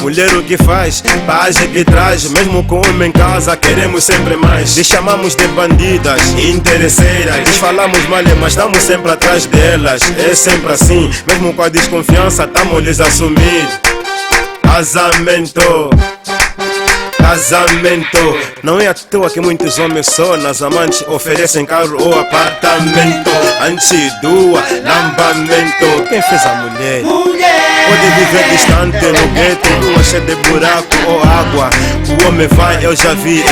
mulher o que faz, paz e que traz. Mesmo com homem em casa queremos sempre mais. Lhes chamamos de bandidas, interesseiras. Lhes falamos mal, mas estamos sempre atrás delas. É sempre assim, mesmo com a desconfiança estamos lhes a assumir. Casamento, casamento. Não é à toa que muitos homens só nas amantes oferecem carro ou apartamento. Antes do lambamento. Quem fez a mulher? Pode viver distante no gueto, rua cheia de buraco ou água. O homem vai, eu já vi.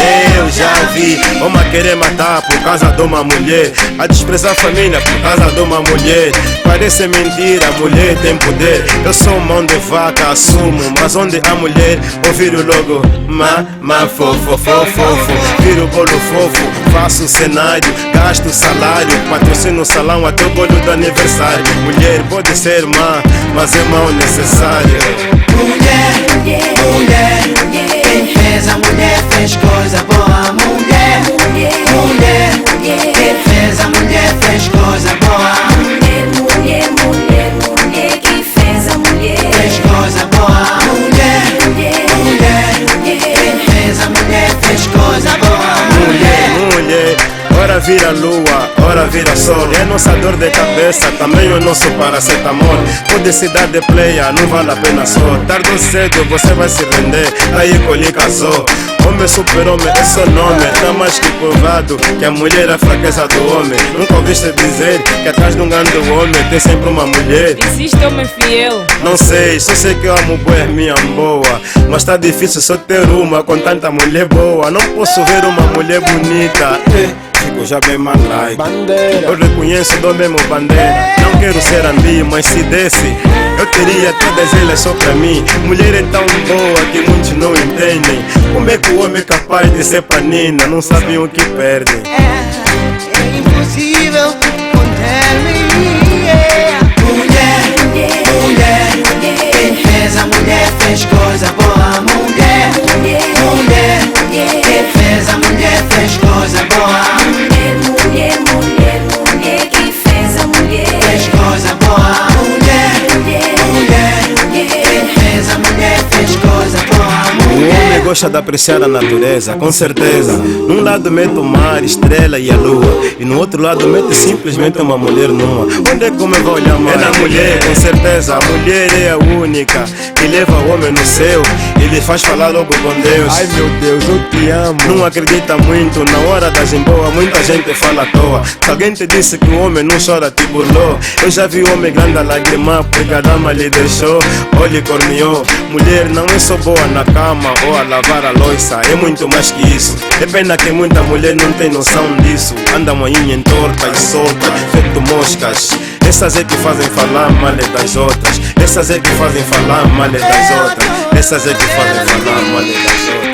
Homem a querer matar por causa de uma mulher, a desprezar a família por causa de uma mulher. Parece mentira, mulher tem poder. Eu sou mão de vaca, assumo. Mas onde há mulher, eu viro logo fofo. Viro o bolo fofo, faço cenário, gasto salário, patrocino o salão até o bolo do aniversário. Mulher pode ser má, mas é mal necessário. Mulher, quem fez a mulher fez coisa boa. Mulher, quem fez a mulher fez coisa boa. Mulher, quem fez a mulher Fez coisa boa. Mulher, quem fez a mulher fez coisa boa. Mulher, ora vira lua, ora vira sol. É nossa dor de cabeça, também o nosso paracetamol. Pode se dar de playa, não vale a pena só. Tarde ou cedo você vai se render, daí colhe casou. Homem super-homem é seu nome, tá mais que provado que a mulher é a fraqueza do homem. Nunca ouviste dizer que atrás de um grande homem tem sempre uma mulher? Existe homem fiel? Não sei, só sei que eu amo boa, minha boa. Mas tá difícil só ter uma com tanta mulher boa. Não posso ver uma mulher bonita, fico já bem mal like. Eu reconheço do mesmo bandeira. Não quero ser ambi, mas se desse eu teria todas elas só pra mim. Mulher é tão boa que muitos não entendem. Como é que o homem é capaz de ser panina? Não sabem o que perdem. É impossível conter-me. Mulher, quem fez a mulher fez coisa boa. Mulher, quem fez a mulher fez coisa boa. Mulher, quem fez a mulher Fez coisa boa. Mulher, quem fez a mulher fez coisa boa. O homem gosta de apreciar a natureza, com certeza. Num lado mete o mar, estrela e a lua, e no outro lado mete simplesmente uma mulher nua. Onde é que o homem vai olhar mais? É na mulher, com certeza. A mulher é a única que leva o homem no céu e lhe faz falar logo com Deus. Ai meu Deus, eu te amo. Não acredita muito, na hora da jimboa muita gente fala à toa. Se alguém te disse que o homem não chora, te burlou. Eu já vi homem grande a lagrimar porque a dama lhe deixou, ou lhe corneou. Mulher não é só boa na cama ou a lavar a louça, é muito mais que isso. É pena que muita mulher não tem noção disso. Anda manhinha em torta e solta, feito moscas. Essas é que fazem falar mal das outras. Essas é que fazem falar mal das outras. Essas é que fazem falar mal das outras.